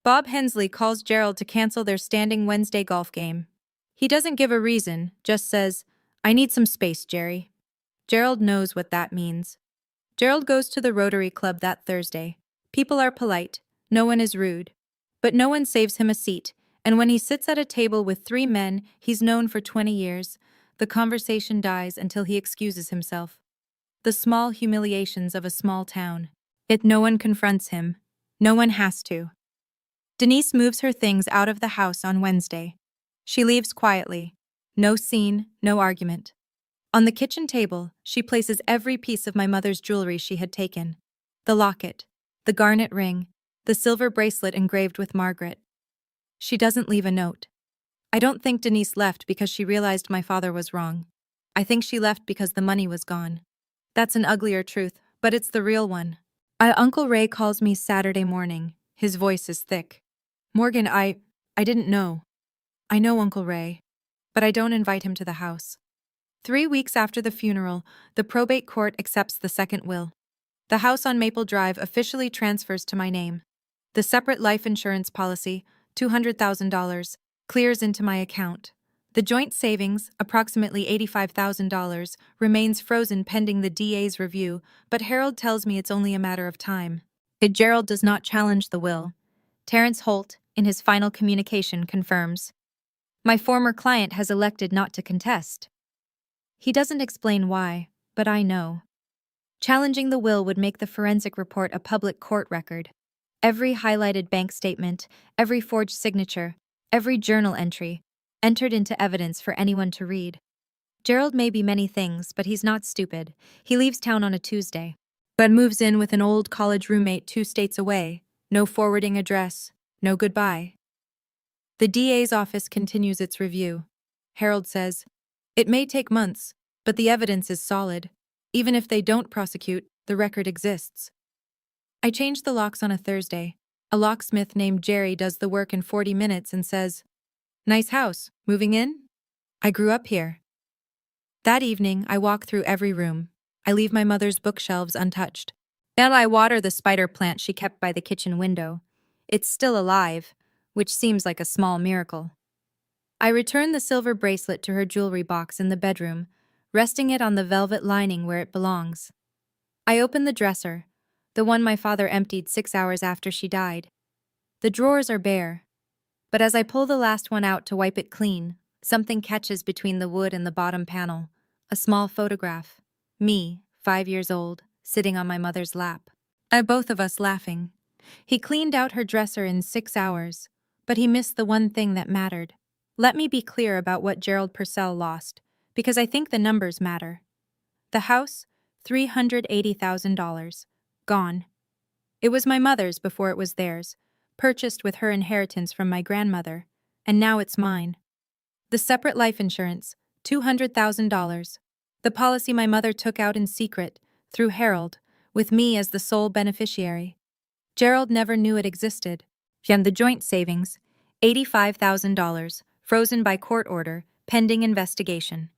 Bob Hensley calls Gerald to cancel their standing Wednesday golf game. He doesn't give a reason, just says, I need some space, Jerry. Gerald knows what that means. Gerald goes to the Rotary Club that Thursday. People are polite, no one is rude. But no one saves him a seat, and when he sits at a table with 3 men he's known for 20 years, the conversation dies until he excuses himself. The small humiliations of a small town. No one confronts him. No one has to. Denise moves her things out of the house on Wednesday. She leaves quietly. No scene, no argument. On the kitchen table, she places every piece of my mother's jewelry she had taken. The locket, the garnet ring, the silver bracelet engraved with Margaret. She doesn't leave a note. I don't think Denise left because she realized my father was wrong. I think she left because the money was gone. That's an uglier truth, but it's the real one. Uncle Ray calls me Saturday morning. His voice is thick. Morgan, I didn't know. I know Uncle Ray, but I don't invite him to the house. 3 weeks after the funeral, the probate court accepts the second will. The house on Maple Drive officially transfers to my name. The separate life insurance policy, $200,000, clears into my account. The joint savings, approximately $85,000, remains frozen pending the DA's review, but Harold tells me it's only a matter of time. Gerald does not challenge the will. Terrence Holt, in his final communication, confirms. My former client has elected not to contest. He doesn't explain why, but I know. Challenging the will would make the forensic report a public court record. Every highlighted bank statement, every forged signature, every journal entry, entered into evidence for anyone to read. Gerald may be many things, but he's not stupid. He leaves town on a Tuesday, but moves in with an old college roommate 2 states away. No forwarding address, no goodbye. The DA's office continues its review. Harold says, it may take months, but the evidence is solid. Even if they don't prosecute, the record exists. I change the locks on a Thursday. A locksmith named Jerry does the work in 40 minutes and says, nice house, moving in? I grew up here. That evening, I walk through every room. I leave my mother's bookshelves untouched. Then I water the spider plant she kept by the kitchen window. It's still alive, which seems like a small miracle. I return the silver bracelet to her jewelry box in the bedroom, resting it on the velvet lining where it belongs. I open the dresser, the one my father emptied 6 hours after she died. The drawers are bare, but as I pull the last one out to wipe it clean, something catches between the wood and the bottom panel. A small photograph. Me, 5 years old, sitting on my mother's lap. Both of us laughing. He cleaned out her dresser in 6 hours, but he missed the one thing that mattered. Let me be clear about what Gerald Purcell lost, because I think the numbers matter. The house, $380,000. Gone. It was my mother's before it was theirs, purchased with her inheritance from my grandmother, and now it's mine. The separate life insurance, $200,000. The policy my mother took out in secret, through Harold, with me as the sole beneficiary. Gerald never knew it existed. And the joint savings, $85,000, frozen by court order, pending investigation.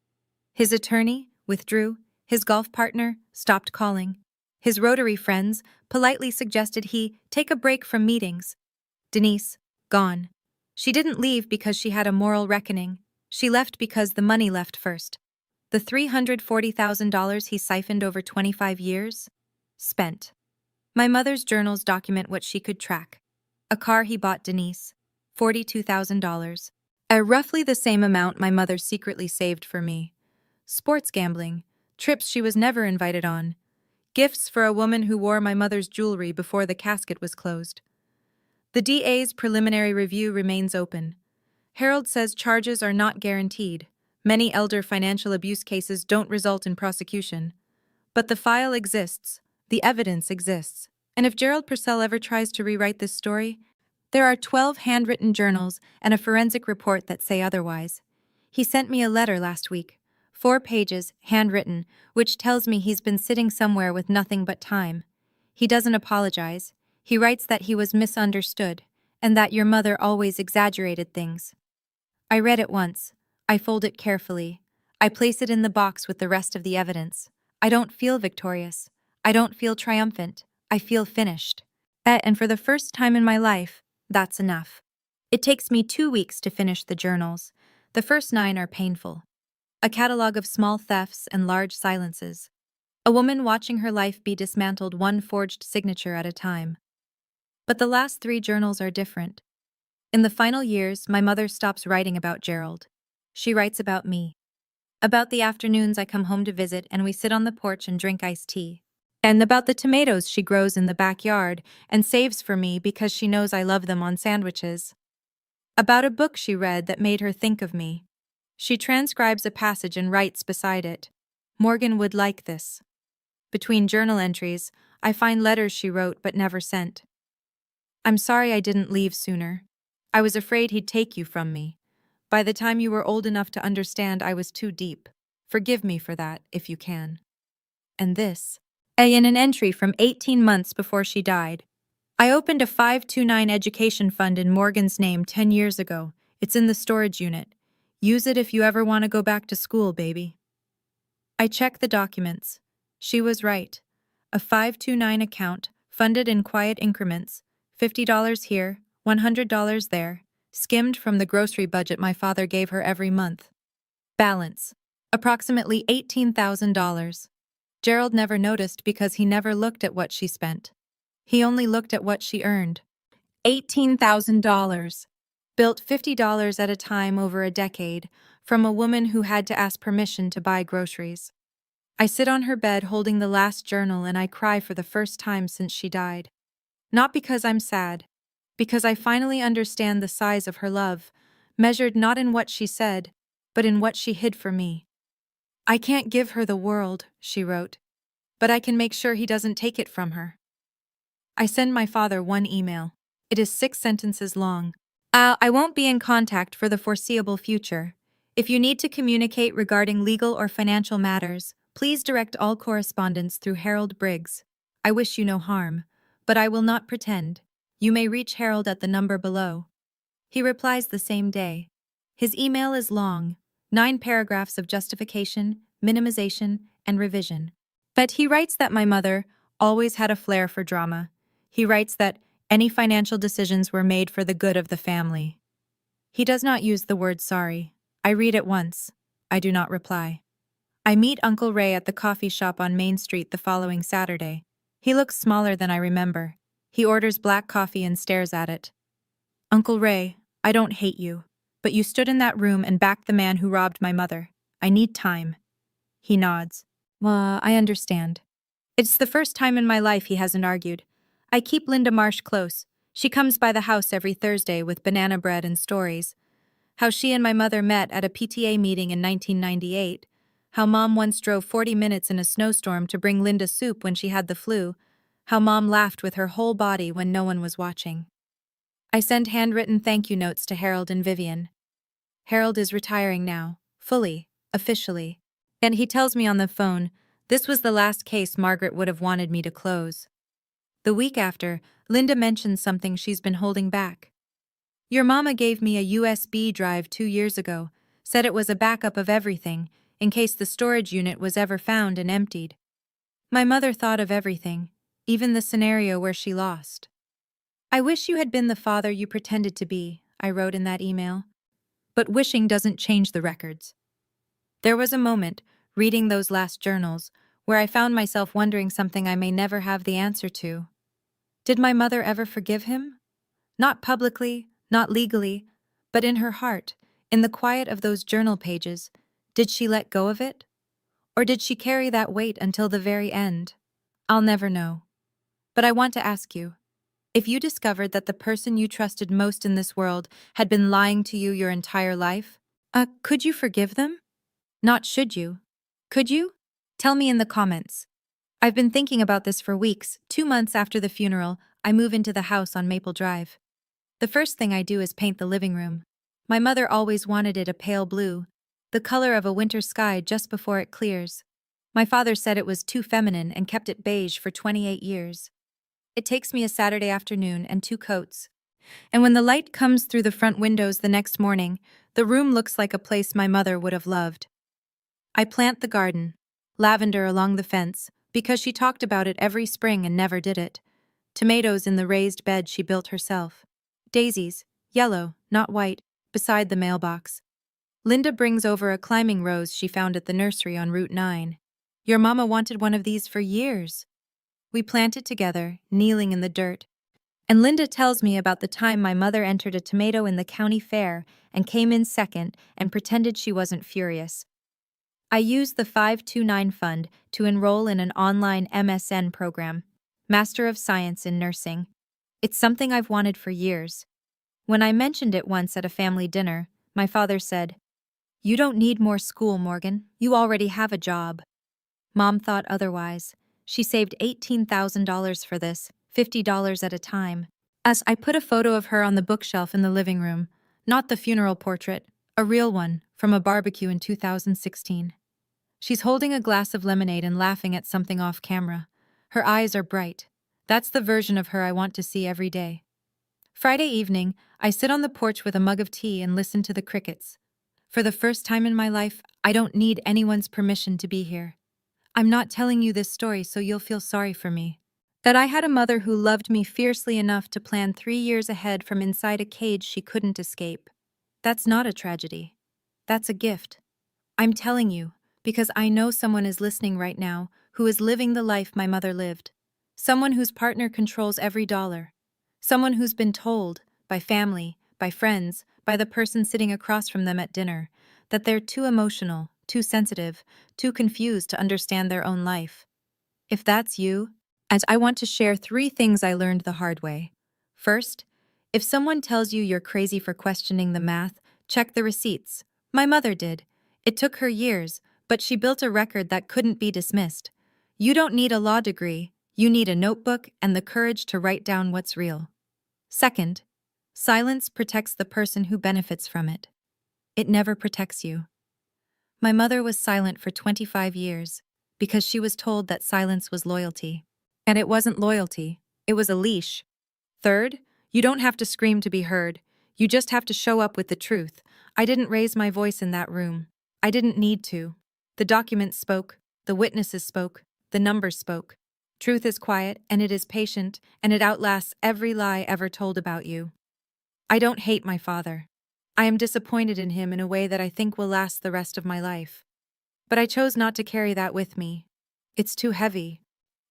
His attorney, withdrew. His golf partner stopped calling. His Rotary friends politely suggested he take a break from meetings. Denise, gone. She didn't leave because she had a moral reckoning. She left because the money left first. The $340,000 he siphoned over 25 years? Spent. My mother's journals document what she could track. A car he bought Denise, $42,000. Roughly the same amount my mother secretly saved for me. Sports gambling, trips she was never invited on, gifts for a woman who wore my mother's jewelry before the casket was closed. The DA's preliminary review remains open. Harold says charges are not guaranteed. Many elder financial abuse cases don't result in prosecution. But the file exists, the evidence exists, and if Gerald Purcell ever tries to rewrite this story, there are 12 handwritten journals and a forensic report that say otherwise. He sent me a letter last week, 4 pages, handwritten, which tells me he's been sitting somewhere with nothing but time. He doesn't apologize. He writes that he was misunderstood, and that your mother always exaggerated things. I read it once. I fold it carefully. I place it in the box with the rest of the evidence. I don't feel victorious. I don't feel triumphant. I feel finished. And for the first time in my life, that's enough. It takes me 2 weeks to finish the journals. The first 9 are painful. A catalog of small thefts and large silences. A woman watching her life be dismantled one forged signature at a time. But the last 3 journals are different. In the final years, my mother stops writing about Gerald. She writes about me. About the afternoons I come home to visit and we sit on the porch and drink iced tea. And about the tomatoes she grows in the backyard and saves for me because she knows I love them on sandwiches. About a book she read that made her think of me. She transcribes a passage and writes beside it, "Morgan would like this." Between journal entries, I find letters she wrote but never sent. "I'm sorry I didn't leave sooner. I was afraid he'd take you from me. By the time you were old enough to understand, I was too deep. Forgive me for that, if you can." And this, in an entry from 18 months before she died. "I opened a 529 education fund in Morgan's name 10 years ago. It's in the storage unit. Use it if you ever want to go back to school, baby." I check the documents. She was right. A 529 account, funded in quiet increments, $50 here, $100 there, skimmed from the grocery budget my father gave her every month. Balance, approximately $18,000. Gerald never noticed because he never looked at what she spent. He only looked at what she earned. $18,000. Built $50 at a time over a decade, from a woman who had to ask permission to buy groceries. I sit on her bed holding the last journal and I cry for the first time since she died. Not because I'm sad, because I finally understand the size of her love, measured not in what she said, but in what she hid from me. "I can't give her the world," she wrote, "but I can make sure he doesn't take it from her." I send my father one email. It is 6 sentences long. I won't be in contact for the foreseeable future. If you need to communicate regarding legal or financial matters, please direct all correspondence through Harold Briggs. I wish you no harm, but I will not pretend. You may reach Harold at the number below. He replies the same day. His email is long, 9 paragraphs of justification, minimization, and revision. But he writes that my mother always had a flair for drama. He writes that any financial decisions were made for the good of the family. He does not use the word sorry. I read it once. I do not reply. I meet Uncle Ray at the coffee shop on Main Street the following Saturday. He looks smaller than I remember. He orders black coffee and stares at it. "Uncle Ray, I don't hate you, but you stood in that room and backed the man who robbed my mother. I need time." He nods. I understand." It's the first time in my life he hasn't argued. I keep Linda Marsh close. She comes by the house every Thursday with banana bread and stories. How she and my mother met at a PTA meeting in 1998. How Mom once drove 40 minutes in a snowstorm to bring Linda soup when she had the flu. How Mom laughed with her whole body when no one was watching. I send handwritten thank you notes to Harold and Vivian. Harold is retiring now, fully, officially. And he tells me on the phone, this was the last case Margaret would have wanted me to close. The week after, Linda mentions something she's been holding back. "Your mama gave me a USB drive 2 years ago, said it was a backup of everything, in case the storage unit was ever found and emptied. My mother thought of everything, even the scenario where she lost. "I wish you had been the father you pretended to be," I wrote in that email. But wishing doesn't change the records. There was a moment, reading those last journals, where I found myself wondering something I may never have the answer to. Did my mother ever forgive him? Not publicly, not legally, but in her heart, in the quiet of those journal pages, did she let go of it? Or did she carry that weight until the very end? I'll never know. But I want to ask you, if you discovered that the person you trusted most in this world had been lying to you your entire life, could you forgive them? Not should you. Could you? Tell me in the comments. I've been thinking about this for weeks. 2 months after the funeral, I move into the house on Maple Drive. The first thing I do is paint the living room. My mother always wanted it a pale blue, the color of a winter sky just before it clears. My father said it was too feminine and kept it beige for 28 years. It takes me a Saturday afternoon and 2 coats. And when the light comes through the front windows the next morning, the room looks like a place my mother would have loved. I plant the garden, lavender along the fence, because she talked about it every spring and never did it. Tomatoes in the raised bed she built herself. Daisies, yellow, not white, beside the mailbox. Linda brings over a climbing rose she found at the nursery on Route 9. "Your mama wanted one of these for years." We plant it together, kneeling in the dirt. And Linda tells me about the time my mother entered a tomato in the county fair and came in second and pretended she wasn't furious. I used the 529 fund to enroll in an online MSN program, Master of Science in Nursing. It's something I've wanted for years. When I mentioned it once at a family dinner, my father said, "You don't need more school, Morgan. You already have a job." Mom thought otherwise. She saved $18,000 for this, $50 at a time. As I put a photo of her on the bookshelf in the living room, not the funeral portrait, a real one, from a barbecue in 2016. She's holding a glass of lemonade and laughing at something off camera. Her eyes are bright. That's the version of her I want to see every day. Friday evening, I sit on the porch with a mug of tea and listen to the crickets. For the first time in my life, I don't need anyone's permission to be here. I'm not telling you this story so you'll feel sorry for me. That I had a mother who loved me fiercely enough to plan 3 years ahead from inside a cage she couldn't escape. That's not a tragedy. That's a gift. I'm telling you, because I know someone is listening right now who is living the life my mother lived. Someone whose partner controls every dollar. Someone who's been told, by family, by friends, by the person sitting across from them at dinner, that they're too emotional, too sensitive, too confused to understand their own life. If that's you, and I want to share 3 things I learned the hard way. First, if someone tells you you're crazy for questioning the math, check the receipts. My mother did. It took her years, but she built a record that couldn't be dismissed. You don't need a law degree, you need a notebook and the courage to write down what's real. Second, silence protects the person who benefits from it. It never protects you. My mother was silent for 25 years because she was told that silence was loyalty. And it wasn't loyalty, it was a leash. Third, you don't have to scream to be heard. You just have to show up with the truth. I didn't raise my voice in that room. I didn't need to. The documents spoke, the witnesses spoke, the numbers spoke. Truth is quiet, and it is patient, and it outlasts every lie ever told about you. I don't hate my father. I am disappointed in him in a way that I think will last the rest of my life. But I chose not to carry that with me. It's too heavy.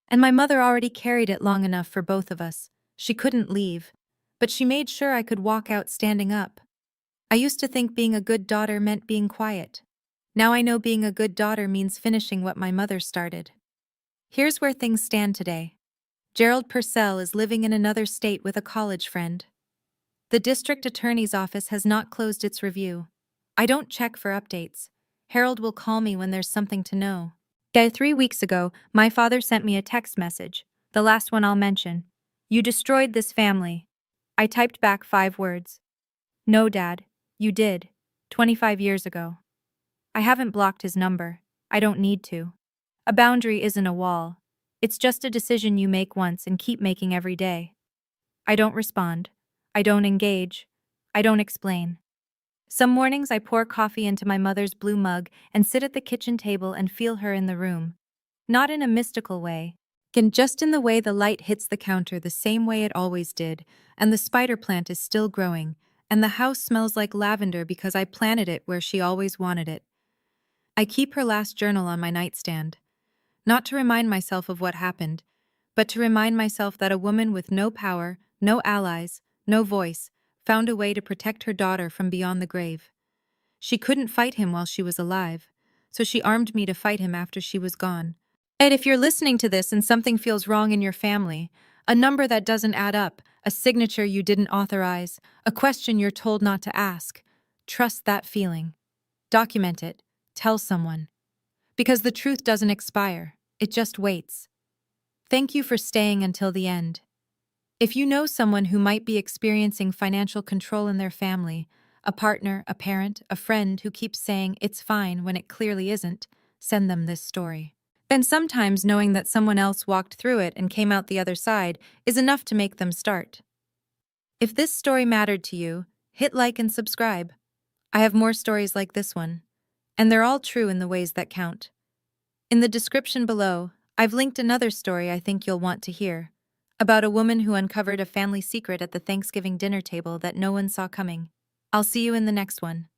And my mother already carried it long enough for both of us. She couldn't leave, but she made sure I could walk out standing up. I used to think being a good daughter meant being quiet. Now I know being a good daughter means finishing what my mother started. Here's where things stand today. Gerald Purcell is living in another state with a college friend. The district attorney's office has not closed its review. I don't check for updates. Harold will call me when there's something to know. 3 weeks ago, my father sent me a text message, the last one I'll mention. "You destroyed this family." I typed back 5 words. "No, Dad, you did. 25 years ago." I haven't blocked his number. I don't need to. A boundary isn't a wall. It's just a decision you make once and keep making every day. I don't respond. I don't engage. I don't explain. Some mornings I pour coffee into my mother's blue mug and sit at the kitchen table and feel her in the room. Not in a mystical way, just in the way the light hits the counter the same way it always did, and the spider plant is still growing, and the house smells like lavender because I planted it where she always wanted it. I keep her last journal on my nightstand. Not to remind myself of what happened, but to remind myself that a woman with no power, no allies, no voice, found a way to protect her daughter from beyond the grave. She couldn't fight him while she was alive, so she armed me to fight him after she was gone. And if you're listening to this and something feels wrong in your family, a number that doesn't add up, a signature you didn't authorize, a question you're told not to ask, trust that feeling. Document it. Tell someone. Because the truth doesn't expire, it just waits. Thank you for staying until the end. If you know someone who might be experiencing financial control in their family, a partner, a parent, a friend who keeps saying it's fine when it clearly isn't, send them this story. And sometimes knowing that someone else walked through it and came out the other side is enough to make them start. If this story mattered to you, hit like and subscribe. I have more stories like this one, and they're all true in the ways that count. In the description below, I've linked another story I think you'll want to hear, about a woman who uncovered a family secret at the Thanksgiving dinner table that no one saw coming. I'll see you in the next one.